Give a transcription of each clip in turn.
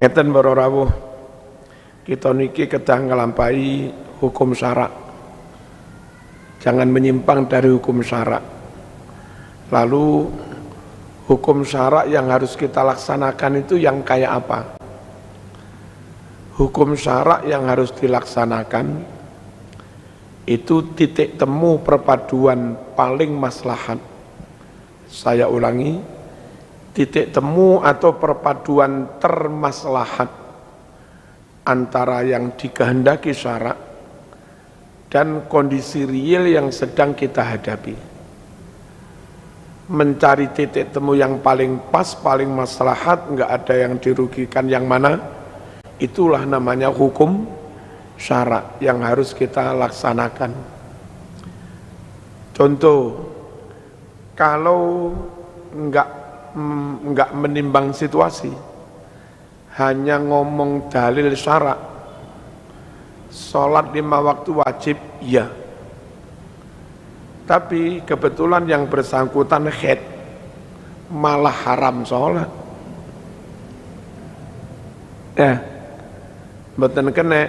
Ngeten para rawuh, kita niki kedah ngelampahi hukum syarak. Jangan menyimpang dari hukum syarak. Lalu hukum syarak yang harus kita laksanakan itu yang kayak apa? Hukum syarak yang harus dilaksanakan itu titik temu perpaduan paling maslahat. Saya ulangi, titik temu atau perpaduan termaslahat antara yang dikehendaki syarak dan kondisi real yang sedang kita hadapi. Mencari titik temu yang paling pas, paling maslahat, enggak ada yang dirugikan yang mana, itulah namanya hukum syarak yang harus kita laksanakan. Contoh, kalau enggak menimbang situasi, hanya ngomong dalil syarak, sholat 5 waktu wajib, ya. Tapi kebetulan yang bersangkutan haid, malah haram sholat. Ya, mboten kena.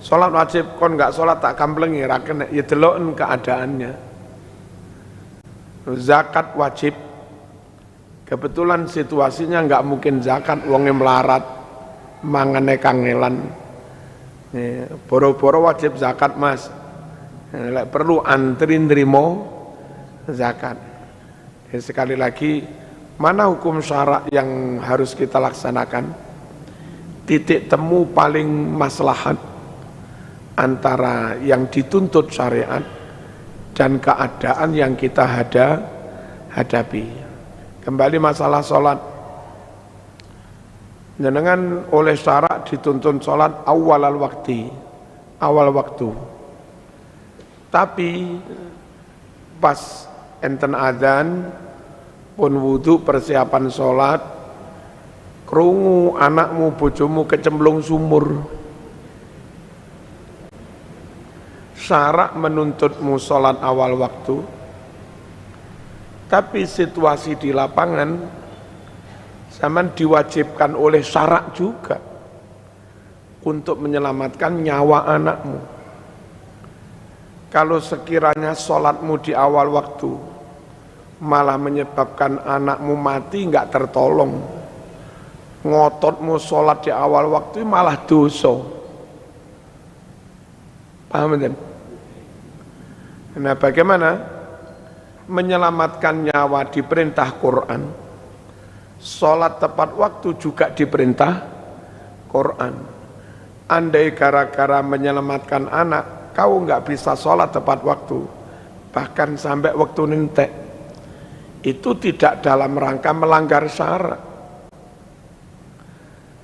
Sholat wajib, kon enggak sholat tak kamplengi, ra kena. Ya deloken keadaannya. Zakat wajib, kebetulan situasinya enggak mungkin zakat, wonge melarat, mangane kangelan. Boro-boro wajib zakat mas, perlu antri nrimo zakat. Sekali lagi, mana hukum syarak yang harus kita laksanakan? Titik temu paling maslahat antara yang dituntut syariat dan keadaan yang kita hadapi. Kembali masalah sholat, jenengan oleh syarak dituntut sholat awal waktu. Tapi pas enten adzan pun wudu persiapan sholat, krungu anakmu bojomu kecemplung sumur. Syarak menuntutmu sholat awal waktu, tapi situasi di lapangan zaman diwajibkan oleh syarak juga untuk menyelamatkan nyawa anakmu. Kalau sekiranya sholatmu di awal waktu malah menyebabkan anakmu mati nggak tertolong, ngototmu sholat di awal waktu malah dosa. Paham kan? Nah, bagaimana menyelamatkan nyawa diperintah Quran, sholat tepat waktu juga diperintah Quran. Andai gara-gara menyelamatkan anak, kau nggak bisa sholat tepat waktu, bahkan sampai waktu nentek, itu tidak dalam rangka melanggar syarak.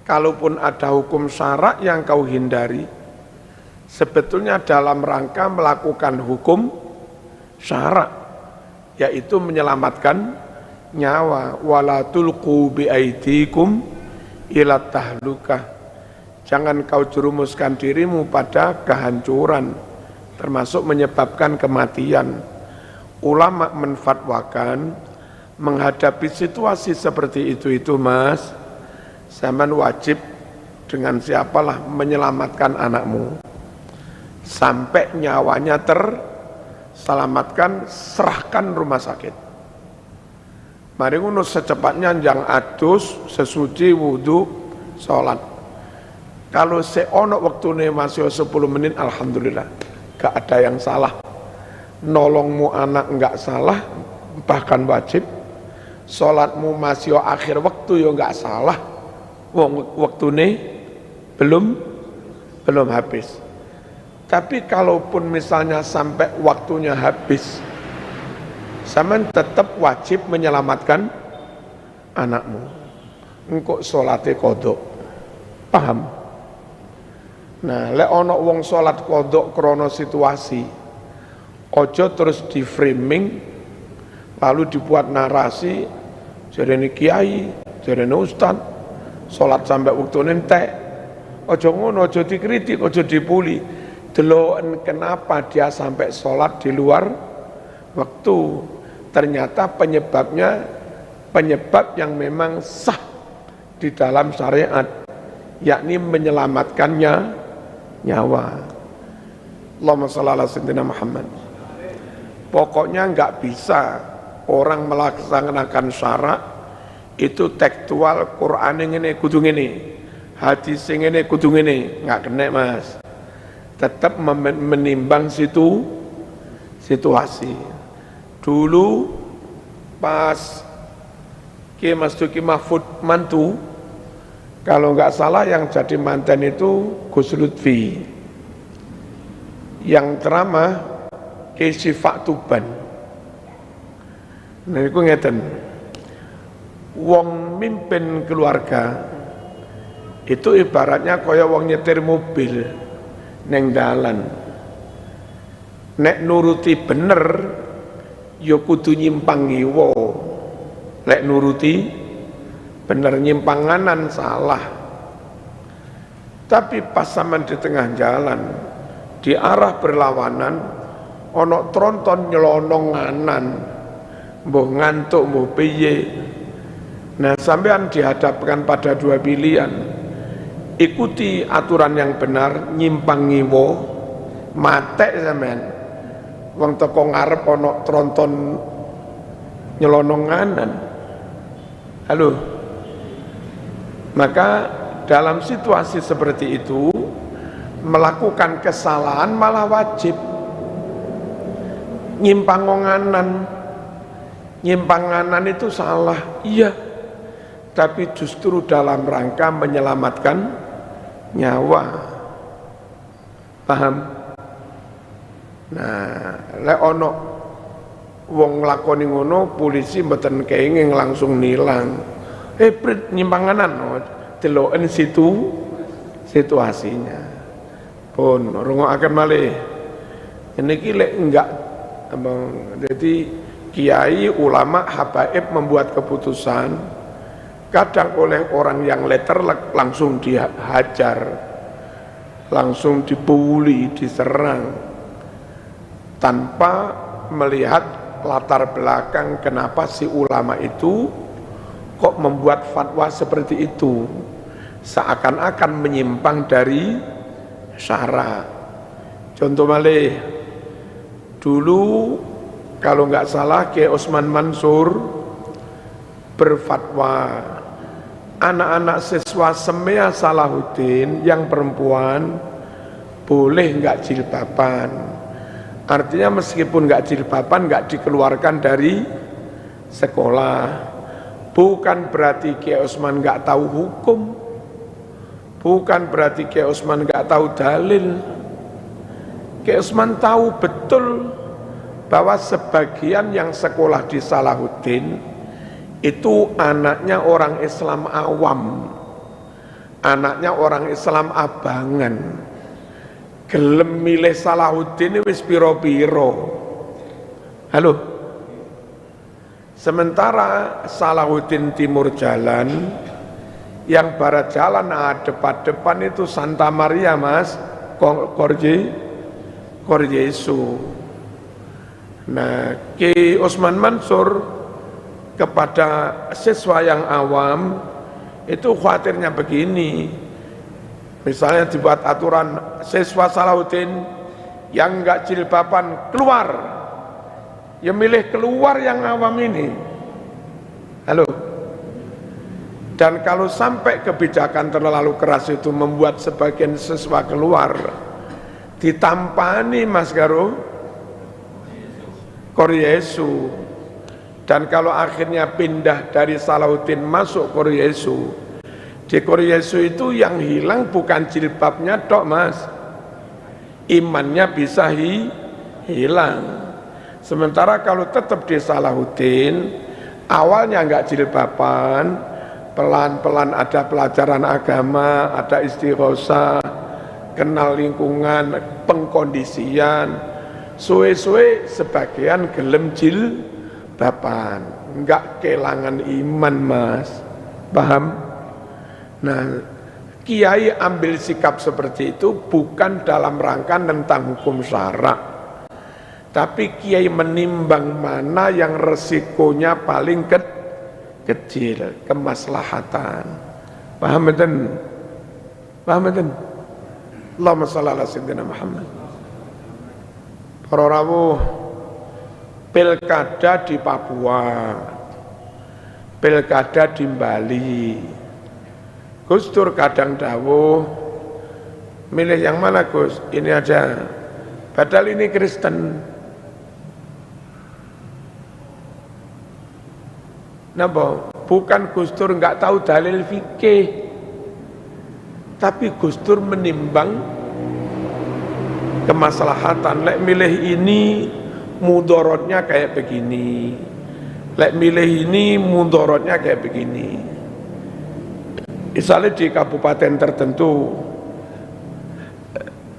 Kalaupun ada hukum syarak yang kau hindari, sebetulnya dalam rangka melakukan hukum syarak, yaitu menyelamatkan nyawa. Wala tulqu biaidikum ila tahlukah, jangan kau jerumuskan dirimu pada kehancuran, termasuk menyebabkan kematian. Ulama menfatwakan menghadapi situasi seperti itu mas, zaman wajib dengan siapalah menyelamatkan anakmu sampai nyawanya terselamatkan, serahkan rumah sakit. Mari ngono secepatnya yang adus, sesuci, wudu, sholat. Kalau seono waktune masih 10 menit, alhamdulillah, gak ada yang salah. Nolongmu anak enggak salah, bahkan wajib. Sholatmu masih akhir waktu ya enggak salah, waktune belum habis. Tapi kalaupun misalnya sampai waktunya habis, sampean tetap wajib menyelamatkan anakmu. Engkau sholatnya kodok, paham? Nah, lek ono wong sholat kodok krono situasi, ojo terus di framing, lalu dibuat narasi, jarene kiai, jarene ustad, sholat sampai waktu nentek. Ojo ngono, ojo dikritik, ojo dibuli. Deloken kenapa dia sampai sholat di luar waktu. Ternyata penyebabnya penyebab yang memang sah di dalam syariat, yakni menyelamatkannya nyawa. Allahumma shalli ala sayyidina Muhammad. Pokoknya enggak bisa orang melaksanakan syarak itu tekstual Quran ini kudu ngene, hadis ini kudu ngene, enggak kena Mas. Tetap menimbang situasi. Dulu pas Ki Mas Duki Mahfud mantu, kalau enggak salah yang jadi mantan itu Gus Lutfi, yang ceramah Ki Sifak Tuban. Nah itu ngeten, wong mimpin keluarga itu ibaratnya kaya wong nyetir mobil neng dalan, nek nuruti bener yo kudu nyimpang ngiwo, lek nuruti bener nyimpang kanan salah. Tapi pas sampean di tengah jalan di arah berlawanan ono tronton nyelonong kanan, mbuh ngantuk mbuh piye. Nah sampean dihadapkan pada dua pilihan, ikuti aturan yang benar, nyimpang ngiwo, matek sampean. Wong teko ngarep ana tronton nyelonong kanan. Halo. Maka dalam situasi seperti itu melakukan kesalahan malah wajib. Nyimpang kanan. Nyimpang kanan itu salah. Iya. Tapi justru dalam rangka menyelamatkan nyawa. Paham? Nah, lek ono wong nglakoni ngono, polisi mboten kenging langsung nilang. Prit nyimpang kanan, deloken situasinya. Pun rungokaken malih. Niki lek enggak jadi kiai, ulama, habaib membuat keputusan, kadang oleh orang yang letterlek langsung dihajar, langsung dibuli, diserang, tanpa melihat latar belakang kenapa si ulama itu kok membuat fatwa seperti itu, seakan-akan menyimpang dari syara. Contoh malih, dulu kalau nggak salah Kiai Osman Mansur berfatwa anak-anak siswa Semea Salahuddin yang perempuan boleh nggak jilbaban. Artinya meskipun nggak jilbaban nggak dikeluarkan dari sekolah. Bukan berarti Kiai Osman nggak tahu hukum, bukan berarti Kiai Osman nggak tahu dalil. Kiai Osman tahu betul bahwa sebagian yang sekolah di Salahuddin itu anaknya orang Islam awam, anaknya orang Islam abangan, gelem milih Salahuddin wis piro-piro. Halo. Sementara Salahuddin Timur Jalan, yang barat jalan depan itu Santa Maria Mas, Korjesu. Nah, Ki Osman Mansur kepada siswa yang awam itu khawatirnya begini. Misalnya dibuat aturan siswa Salahuddin yang enggak jilbaban keluar. Ya milih keluar yang awam ini. Halo. Dan kalau sampai kebijakan terlalu keras itu membuat sebagian siswa keluar, ditampani Mas Garo Koryesu. Dan kalau akhirnya pindah dari Salahuddin masuk Koryesu, di Koryesu itu yang hilang bukan jilbabnya tok Mas, imannya bisa hilang. Sementara kalau tetap di Salahuddin, awalnya enggak jilbaban, pelan-pelan ada pelajaran agama, ada istighosah, kenal lingkungan, pengkondisian, suwe-suwe sebagian gelem jilbaban, enggak kehilangan iman Mas, paham? Nah, kiai ambil sikap seperti itu bukan dalam rangka tentang hukum syara, tapi kiai menimbang mana yang resikonya paling kecil, kemaslahatan. Paham betul? Paham kan? Allahumma shalli ala sayyidina Muhammad. Para rawuh, pilkada di Papua, pilkada di Bali. Gus Dur kadang dawuh, milih yang mana Gus? Ini aja. Padahal ini Kristen. Napa? Bukan Gus Dur enggak tahu dalil fikih, tapi Gus Dur menimbang kemaslahatan. Lek milih ini mudorotnya kayak begini, lek milih ini mudorotnya kayak begini. Misalnya di kabupaten tertentu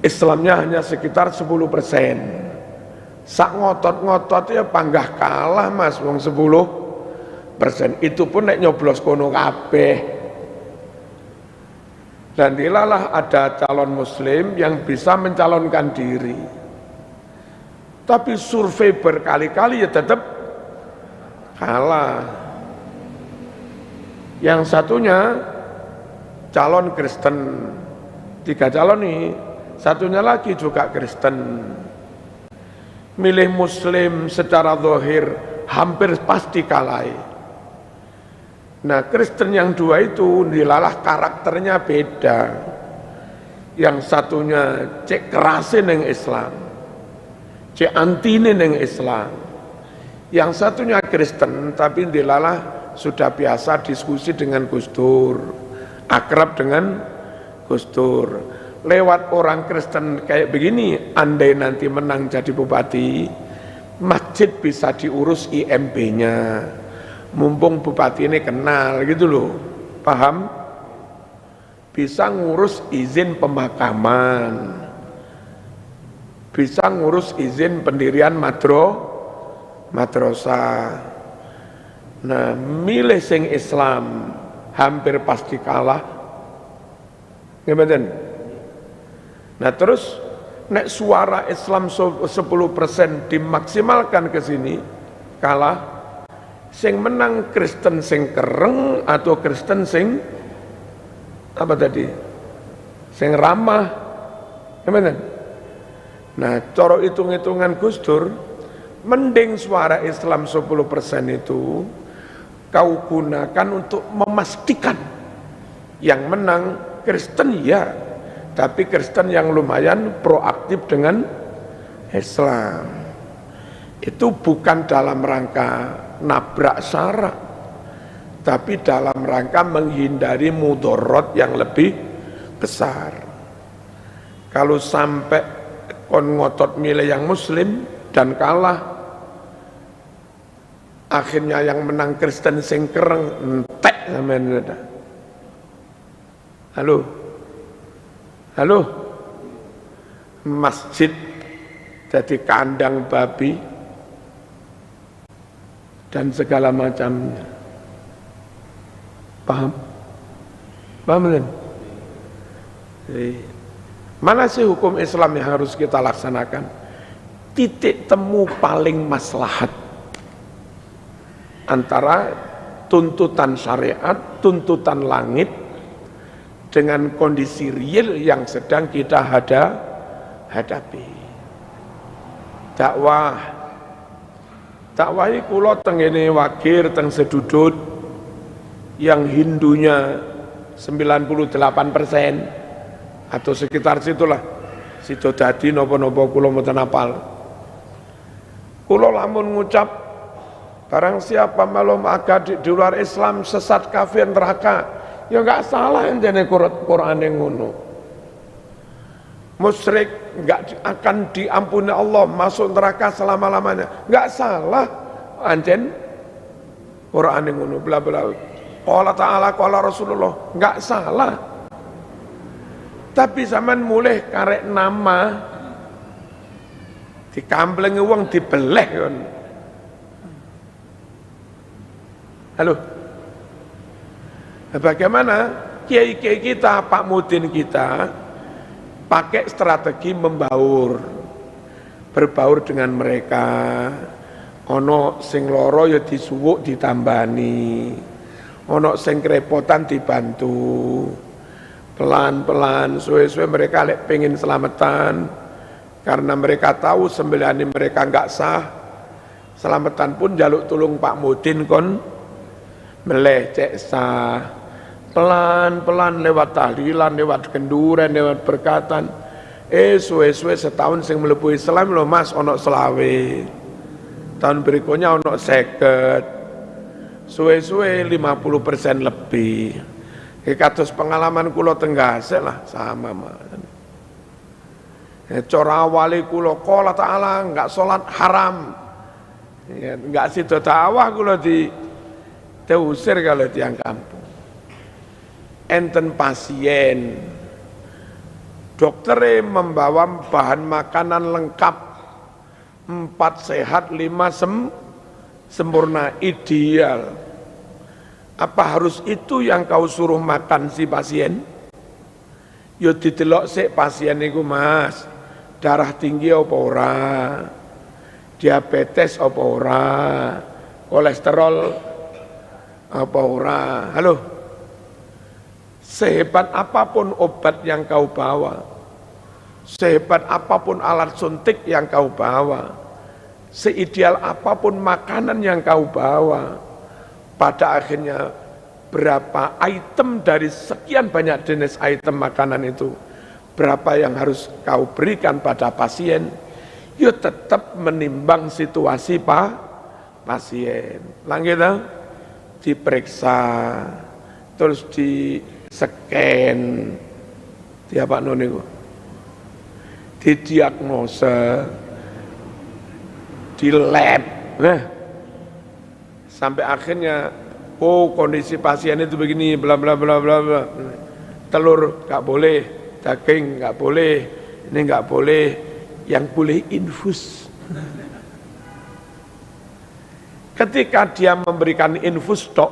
Islamnya hanya sekitar 10%. Sak ngotot-ngotot ya panggah kalah mas wong 10%. Itu pun nek nyoblos kono kabeh. Dan dilalah ada calon muslim yang bisa mencalonkan diri. Tapi survei berkali-kali ya tetap kalah. Yang satunya calon Kristen, 3 calon nih, satunya lagi juga Kristen. Milih muslim secara zahir hampir pasti kalah. Nah Kristen yang 2 itu dilalah karakternya beda. Yang satunya cek kerasin yang Islam, cek antine yang Islam. Yang satunya Kristen tapi dilalah sudah biasa diskusi dengan Gus Dur, akrab dengan Gus Dur. Lewat orang Kristen kayak begini, andai nanti menang jadi bupati, masjid bisa diurus IMB-nya. Mumpung bupati ini kenal gitu loh, paham? Bisa ngurus izin pemakaman, bisa ngurus izin pendirian madrasah. Nah, milih sing Islam hampir pasti kalah. Ngeten. Nah, terus nek suara Islam 10% dimaksimalkan ke sini kalah. Sing menang Kristen sing kereng atau Kristen sing apa tadi? Sing ramah. Gimana? Nah, cara hitung-hitungan Gus Dur, mending suara Islam 10% itu kau gunakan untuk memastikan yang menang Kristen ya, tapi Kristen yang lumayan proaktif dengan Islam. Itu bukan dalam rangka nabrak syarak, tapi dalam rangka menghindari mudorot yang lebih besar. Kalau sampai kon ngotot milih yang muslim dan kalah, akhirnya yang menang Kristen sing kereng entek sampean. Halo, masjid jadi kandang babi dan segala macamnya. Paham? Paham kan? Mana sih hukum Islam yang harus kita laksanakan? Titik temu paling maslahat antara tuntutan syariat, tuntutan langit dengan kondisi real yang sedang kita hadapi. Dakwah kula teng ngene Wagir teng Sedudut yang Hindunya 98% atau sekitar situlah. Sido dadi napa-napa kula mboten hafal. Kula lamun ngucap barang siapa malum agak di luar Islam sesat kafir neraka, ya enggak salah entene Quran yang ngono. Musyrik enggak akan diampuni Allah, masuk neraka selama-lamanya. Enggak salah anjen Quran yang ngono bla bla. Qala ta'ala qala Rasulullah, enggak salah. Tapi zaman mulai karek nama dikamplengi wong dibeleh kon. Halo. Bagaimana kiai-kiai kita, Pak Mudin kita pakai strategi berbaur dengan mereka. Ono sing loro ya disuwuk ditambani, ono sing kerepotan dibantu, pelan-pelan, suwe-suwe mereka pengen selamatan, karena mereka tahu sembilan mereka enggak sah. Selamatan pun jaluk tulung Pak Mudin kon meleh cek sah. Pelan-pelan lewat tahlilan, lewat kenduran, lewat berkatan. Suwe-suwe setahun sing mlebu Islam lho Mas ono selawe. Tahun berikutnya ono 50. Suwe-suwe 50% lebih. Kados pengalaman kula tenggase lah sama Mas. Cara awali kula qala ta'ala enggak salat haram. Ya, enggak sido dakwah kula diusir kalau tiang kampung. Enten pasien, dokter membawa bahan makanan lengkap, 4 sehat 5 sempurna, ideal. Apa harus itu yang kau suruh makan si pasien? Yo didelok sik pasien niku Mas, darah tinggi apa ora, diabetes apa ora, kolesterol apa ora. Halo, sehebat apapun obat yang kau bawa, sehebat apapun alat suntik yang kau bawa, seideal apapun makanan yang kau bawa, pada akhirnya berapa item dari sekian banyak jenis item makanan itu, berapa yang harus kau berikan pada pasien, ya tetap menimbang situasi pasien. Langit diperiksa, terus di scan, di apa noniku, didiagnosa, di lab, sampai akhirnya kondisi pasien itu begini, bla bla bla bla bla. Telur nggak boleh, daging nggak boleh, ini nggak boleh, yang boleh infus. Ketika dia memberikan infus tok,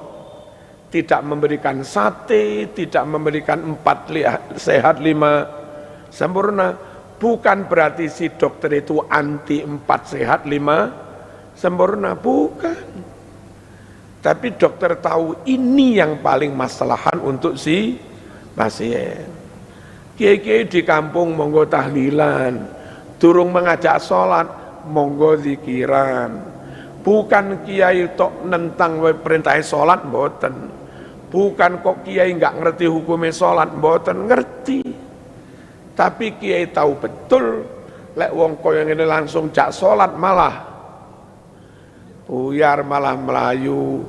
tidak memberikan sate, tidak memberikan 4 sehat 5 sempurna, bukan berarti si dokter itu anti 4 sehat 5 sempurna, bukan. Tapi dokter tahu ini yang paling masalahan untuk si pasien. Kiai-kiai di kampung monggo tahlilan, durung mengajak sholat monggo zikiran. Bukan kiai tok nentang perintah sholat, mboten. Bukan kok kiai nggak ngerti hukumnya sholat, mboten ngerti. Tapi kiai tahu betul, lek wong koyo ngene langsung jak sholat malah buyar, malah melayu.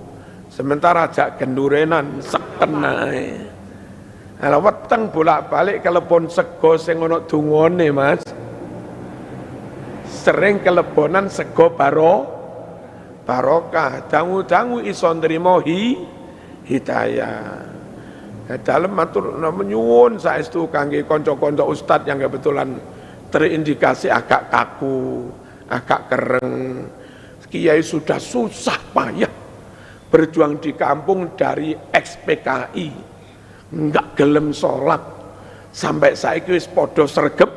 Sementara jak gendurenan sekenai. Ala weteng bolak-balik kelepon sego sing ono dungone, Mas. Sering kelebonan sego barokah, dangu-dangu iso nrimo hidayah. Dalem matur nyuwun saestu kangge kanca-kanca ustad yang kebetulan terindikasi agak kaku, agak kereng. Kiai sudah susah payah berjuang di kampung dari ex-PKI, enggak gelem sholat, sampai saiki wis podo sregep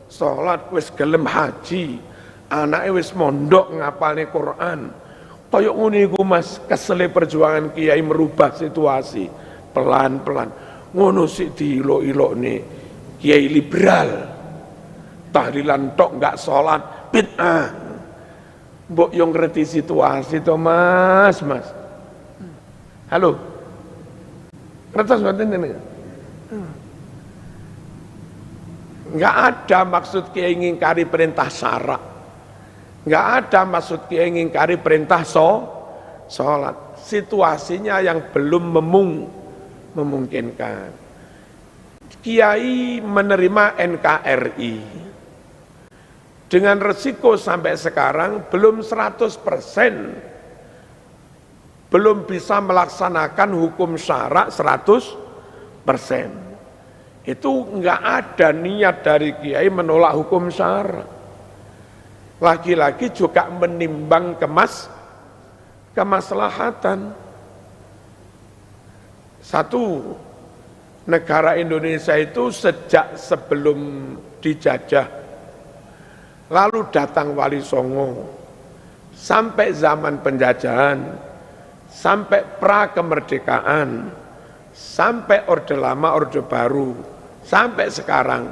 sholat, wis gelem haji, anaknya wis mondok ngapalne Quran. Kaya ngene iku Mas, kesele perjuangan kiai merubah situasi pelan-pelan. Ngono sik diilok-ilokne kiai liberal, tahlilan tok enggak sholat, bid'ah. Mbok yang ngerti situasi to Mas. Halo. Ngertos mboten ini? Enggak ada maksud kiai ngingkari perintah syara. Enggak ada maksud kiai ngingkari perintah sholat. Situasinya yang belum memungkinkan. Kiai menerima NKRI dengan resiko sampai sekarang belum 100%, belum bisa melaksanakan hukum syara 100%. Itu enggak ada niat dari kiai menolak hukum syara. Lagi-lagi juga menimbang kemaslahatan. Satu, negara Indonesia itu sejak sebelum dijajah, lalu datang Wali Songo, sampai zaman penjajahan, sampai pra kemerdekaan, sampai Orde Lama, Orde Baru, sampai sekarang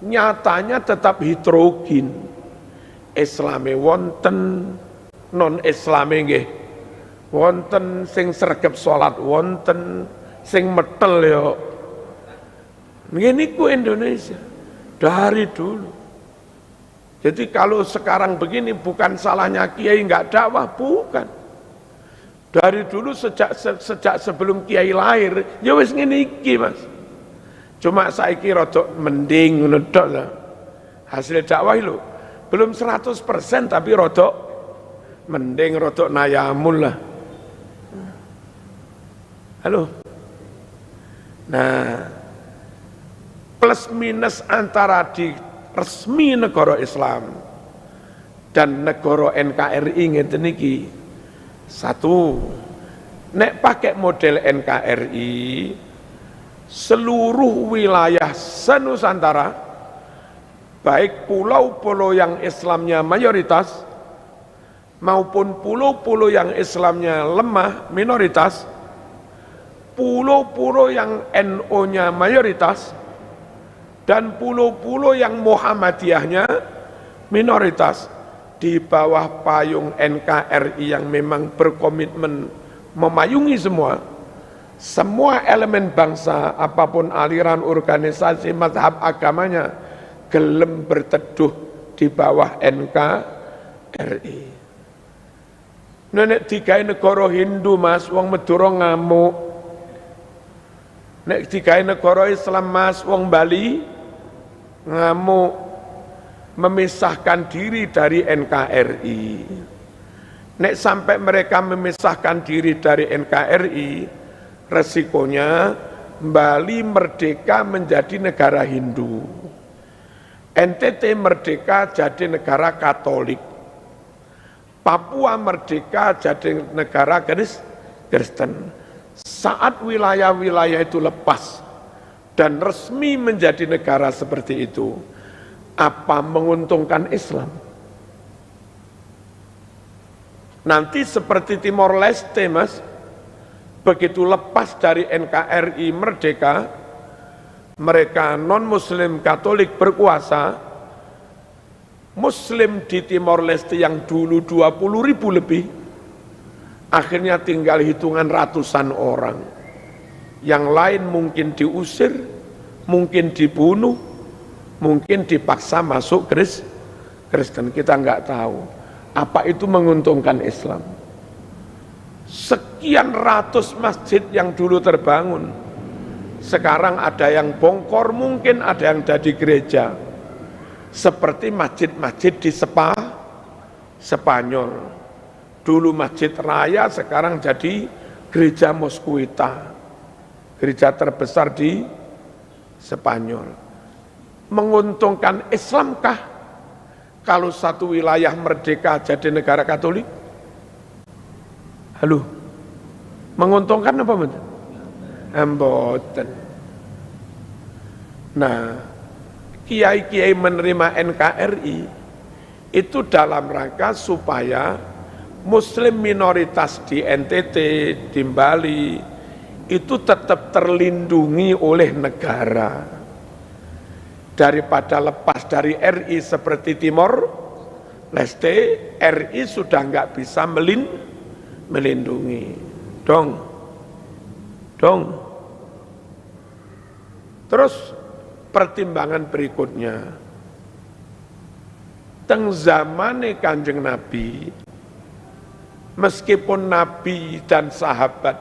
nyatanya tetap heterogen. Islame wonten, non Islame nggih wonten, sing sregep salat wonten, sing metel ya. Ngene ku Indonesia dari dulu. Jadi kalau sekarang begini bukan salahnya kiai enggak dakwah, bukan. Dari dulu sejak sebelum kiai lahir ya wis ngene iki, Mas. Cuma saiki rada mending ngono tok lah. Hasil dakwah lho belum 100% tapi rada mending, rada nayamun lah. Halo. Nah, plus minus antara di resmi negara Islam dan negara NKRI ngeten iki. Satu, nek pakai model NKRI seluruh wilayah senusantara baik pulau-pulau yang Islamnya mayoritas maupun pulau-pulau yang Islamnya lemah minoritas, pulau-pulau yang NU-nya mayoritas dan pulau-pulau yang Muhammadiyahnya minoritas di bawah payung NKRI yang memang berkomitmen memayungi semua elemen bangsa, apapun aliran, organisasi, mazhab agamanya gelem berteduh di bawah NKRI. Nek digawe negara Hindu, Mas, wong Madura ngamuk. Nek digawe negara Islam, Mas, wong Bali ngamuk, memisahkan diri dari NKRI. Nek sampai mereka memisahkan diri dari NKRI, resikonya Bali merdeka menjadi negara Hindu, NTT merdeka jadi negara Katolik, Papua merdeka jadi negara Kristen. Saat wilayah-wilayah itu lepas dan resmi menjadi negara seperti itu, apa menguntungkan Islam? Nanti seperti Timor Leste, Mas, begitu lepas dari NKRI merdeka, mereka non-Muslim Katolik berkuasa, Muslim di Timor Leste yang dulu 20.000 lebih, akhirnya tinggal hitungan ratusan orang. Yang lain mungkin diusir, mungkin dibunuh, mungkin dipaksa masuk Kristen. Kita nggak tahu. Apa itu menguntungkan Islam? Sekian ratus masjid yang dulu terbangun, sekarang ada yang bongkor, mungkin ada yang jadi gereja. Seperti masjid-masjid di Spanyol. Dulu masjid raya, sekarang jadi gereja Moskuita. Gereja terbesar di Spanyol. Menguntungkan Islamkah kalau satu wilayah merdeka jadi negara Katolik? Halo, menguntungkan apa betul? Mboten. Nah, kiai-kiai menerima NKRI itu dalam rangka supaya Muslim minoritas di NTT, di Bali itu tetap terlindungi oleh negara. Daripada lepas dari RI seperti Timor Leste, RI sudah nggak bisa melindungi. Dong. Terus pertimbangan berikutnya, teng zamane Kanjeng Nabi, meskipun Nabi dan sahabat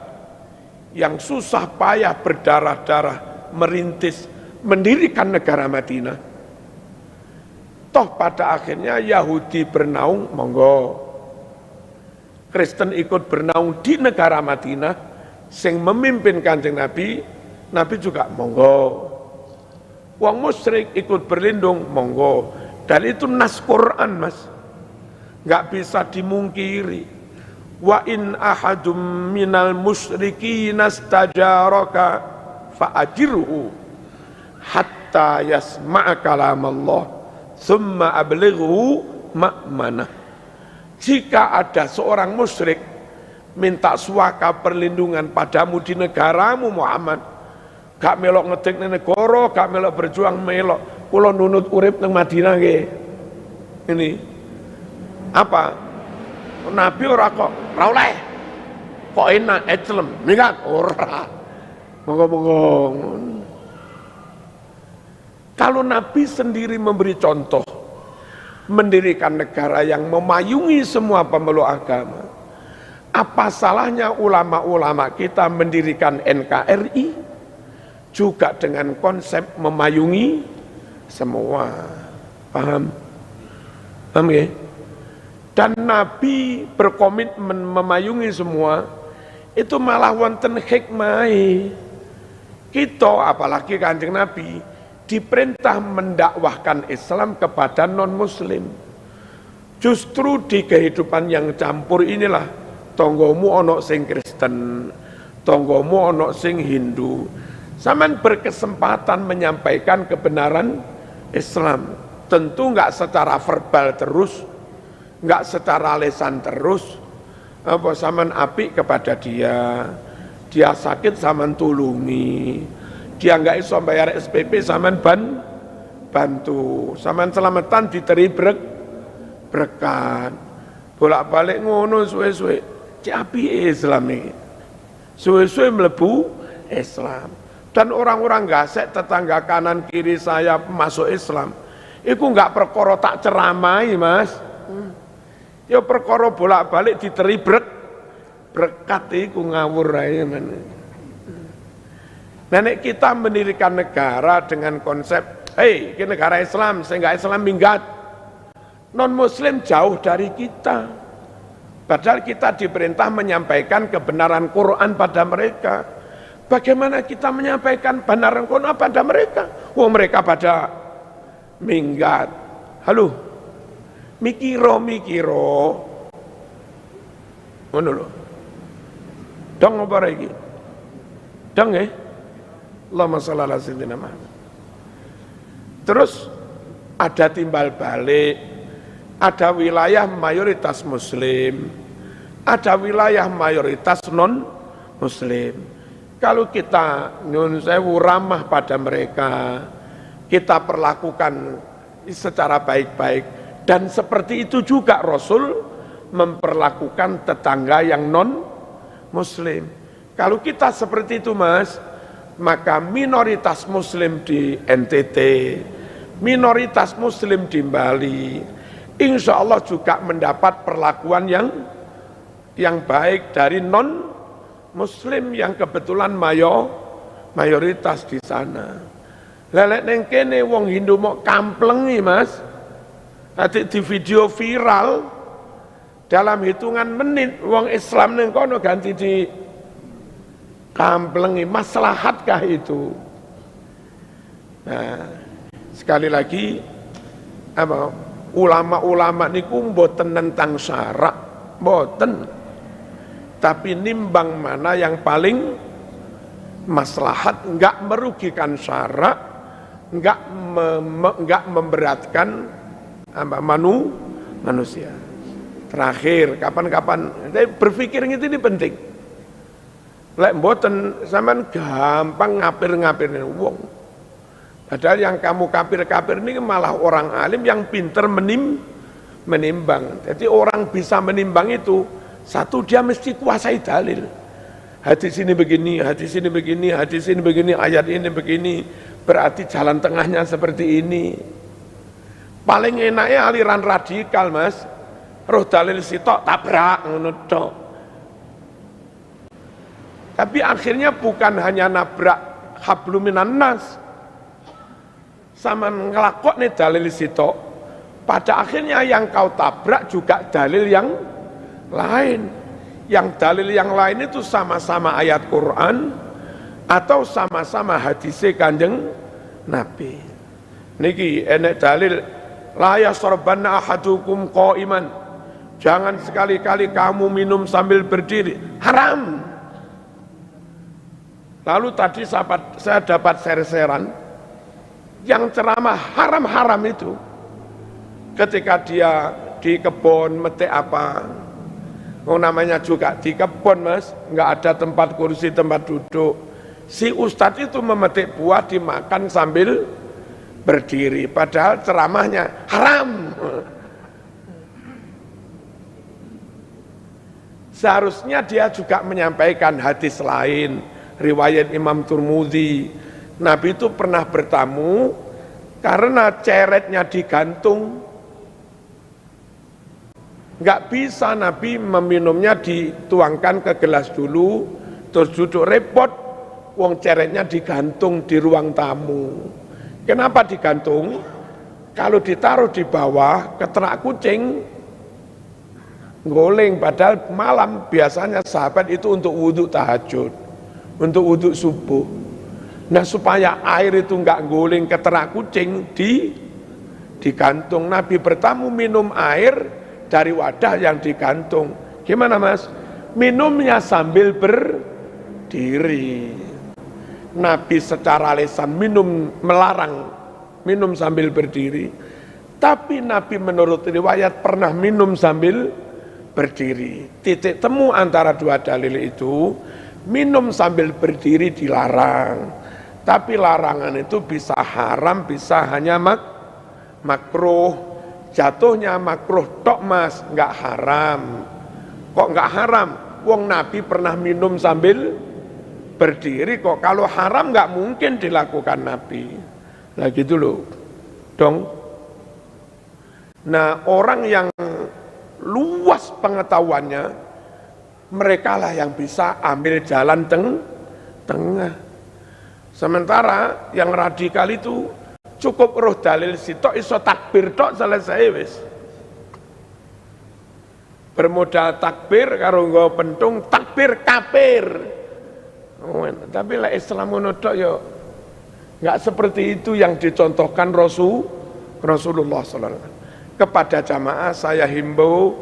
yang susah payah berdarah-darah merintis mendirikan negara Madinah, toh pada akhirnya Yahudi bernaung, monggo, Kristen ikut bernaung di negara Madinah, sing memimpin Kanjeng Nabi, Nabi juga monggo. Wong musyrik ikut berlindung, monggo. Dan itu nas Quran, Mas, nggak bisa dimungkiri. Wa in ahadum minal musyrikina stajaraka fa'ajirhu hatta yasma'a kalam Allah thumma ablighu ma'manah. Jika ada seorang musyrik minta suaka perlindungan padamu di negaramu Muhammad. Gak melok ngedek ning negara, gak melok berjuang melok. Kula nunut urip nang Madinah nggih. Ini apa? Nabi ora kok, ora oleh. Kok enak, ecelem, minggat ora. Monggo-monggo. Kalau Nabi sendiri memberi contoh, mendirikan negara yang memayungi semua pemeluk agama, apa salahnya ulama-ulama kita mendirikan NKRI juga dengan konsep memayungi semua? Paham? Paham ya? Dan Nabi berkomitmen memayungi semua, itu malah wonten hikmah. Kita apalagi Kanjeng Nabi diperintah mendakwahkan Islam kepada non-muslim. Justru di kehidupan yang campur inilah tonggomu ono sing Kristen, tonggomu ono sing Hindu, sampean berkesempatan menyampaikan kebenaran Islam. Tentu enggak secara verbal terus, enggak secara lisan terus. Apa sampean apik kepada dia sakit sampean tulungi, dia enggak iso bayar SPP sampean bantu, sampean selamatan diteri berkat. Bolak-balik ngono suwe-suwe. Cek apike Islam iki. Suwe-suwe mlebu Islam. Dan orang-orang gasek tetangga kanan kiri saya masuk Islam. Iku enggak perkara tak ceramai, Mas. Ya perkara bolak-balik diteri berkat iku ngawur ae men. Nenek kita mendirikan negara dengan konsep, hei, ini negara Islam, saya enggak Islam minggat. Non-muslim jauh dari kita. Padahal kita diperintah menyampaikan kebenaran Quran pada mereka. Bagaimana kita menyampaikan kebenaran Quran pada mereka? Oh, mereka pada minggat. Halo, mikiro. Ngono lho. Dong apa lagi? Dong ya? Allahumma shalli ala sayyidina Muhammad. Terus ada timbal balik, ada wilayah mayoritas muslim, ada wilayah mayoritas non muslim. Kalau kita nyun sewu ramah pada mereka, kita perlakukan secara baik-baik, dan seperti itu juga Rasul memperlakukan tetangga yang non muslim. Kalau kita seperti itu, Mas, maka minoritas muslim di NTT, minoritas muslim di Bali, insya Allah juga mendapat perlakuan yang baik dari non muslim yang kebetulan mayoritas di sana. Lelek neng kene wong Hindu mau kamplengi, Mas. Nanti di video viral dalam hitungan menit wong Islam neng kono ganti di kamplengi. Maslahatkah itu? Nah, sekali lagi apa, ulama-ulama niku mboten nentang syarak, mboten, tapi nimbang mana yang paling maslahat, enggak merugikan syarak, enggak memberatkan manusia. Terakhir, kapan-kapan berpikir ini penting. Lek mboten sampean gampang ngapir-ngapirin wong. Padahal yang kamu kapir-kapir ini malah orang alim yang pinter menimbang. Jadi orang bisa menimbang itu, satu dia mesti kuasai dalil. Hadis ini begini, hadis ini begini, hadis ini begini, ayat ini begini, berarti jalan tengahnya seperti ini. Paling enaknya aliran radikal, Mas. Roh dalil sitok tabrak ngono tok. Tapi akhirnya bukan hanya nabrak hablum minan nas, sama ngelakok nih dalil sitok, pada akhirnya yang kau tabrak juga dalil yang lain. Yang dalil yang lain itu sama-sama ayat Quran atau sama-sama hadis Kanjeng Nabi. Niki enek dalil la yasrabanna ahadukum qaiman. Jangan sekali-kali kamu minum sambil berdiri, haram. Lalu tadi saya dapat share-sharean yang ceramah haram-haram itu, ketika dia di kebun metik apa, Oh, namanya juga di kebun Mas, nggak ada tempat kursi, tempat duduk. Si ustadz itu memetik buah dimakan sambil berdiri, padahal ceramahnya haram. Seharusnya dia juga menyampaikan hadis lain, riwayat Imam Turmudi. Nabi itu pernah bertamu karena ceretnya digantung. Nggak bisa Nabi meminumnya dituangkan ke gelas dulu, terus duduk repot, wong ceretnya digantung di ruang tamu. Kenapa digantung? Kalau ditaruh di bawah, keterak kucing, ngoling, padahal malam biasanya sahabat itu untuk wudhu tahajud, untuk wudhu subuh. Nah supaya air itu nggak ngoling keterak kucing, digantung. Nabi bertamu minum air dari wadah yang digantung. Gimana Mas? Minumnya sambil berdiri. Nabi secara lisan melarang minum sambil berdiri. Tapi Nabi menurut riwayat pernah minum sambil berdiri. Titik temu antara dua dalil itu, minum sambil berdiri dilarang. Tapi larangan itu bisa haram, bisa hanya makruh. Jatuhnya makruh tok Mas, nggak haram. Kok nggak haram? Wong Nabi pernah minum sambil berdiri kok. Kalau haram nggak mungkin dilakukan Nabi. Nah gitu loh, dong. Nah orang yang luas pengetahuannya, mereka lah yang bisa ambil jalan tengah. Sementara yang radikal itu cukup roh dalil sitok iso takbir tok selesai wis. Bermodal takbir karo nggo pentung takbir kafir. Oh, tapi lah Islam ngono tok yo enggak seperti itu yang dicontohkan Rasulullah sallallahu alaihi wasallam. Kepada jamaah saya himbau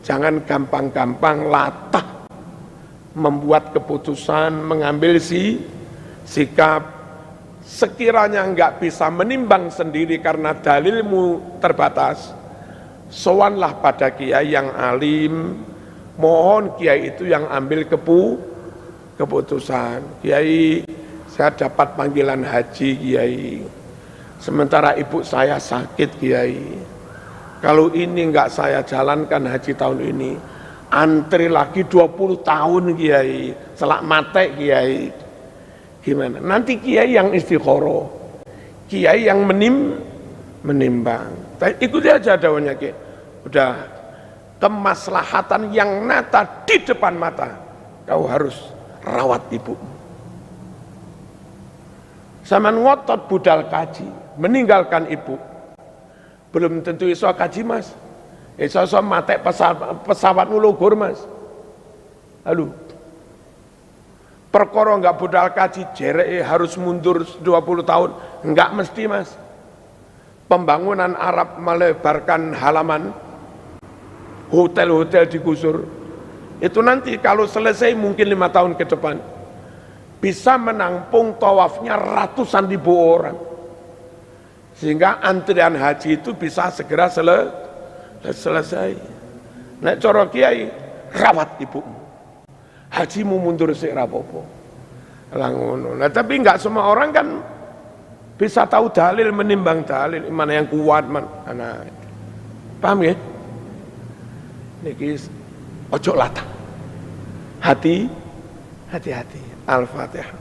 jangan gampang-gampang latah membuat keputusan, mengambil sikap. Sekiranya enggak bisa menimbang sendiri karena dalilmu terbatas, sowanlah pada kiai yang alim, mohon kiai itu yang ambil keputusan. Kiai, saya dapat panggilan haji kiai, sementara ibu saya sakit kiai. Kalau ini enggak saya jalankan haji tahun ini, antri lagi 20 tahun kiai, selak mate kiai. Gimana? Nanti kiai yang istikharah, kiai yang menimbang. Ikuti aja daunnya kiai. Udah kemaslahatan yang nyata di depan mata, kau harus rawat ibu. Saman ngotot budal kaji, meninggalkan ibu. Belum tentu iso kaji Mas. Iso mate pesawat nulugur Mas. Halo. Perkara enggak budal kaji jereke harus mundur 20 tahun, enggak mesti Mas. Pembangunan Arab melebarkan halaman, hotel-hotel digusur. Itu nanti kalau selesai mungkin 5 tahun ke depan bisa menampung tawafnya ratusan ribu orang. Sehingga antrian haji itu bisa segera selesai. Nek cara kiai rawat ibumu. Hajimu mundur sik rapopo. Lah ngono. Nah, tapi enggak semua orang kan bisa tahu dalil, menimbang dalil mana yang kuat mana. Paham ya? Niki ojo latah. Hati-hati. Al-Fatihah.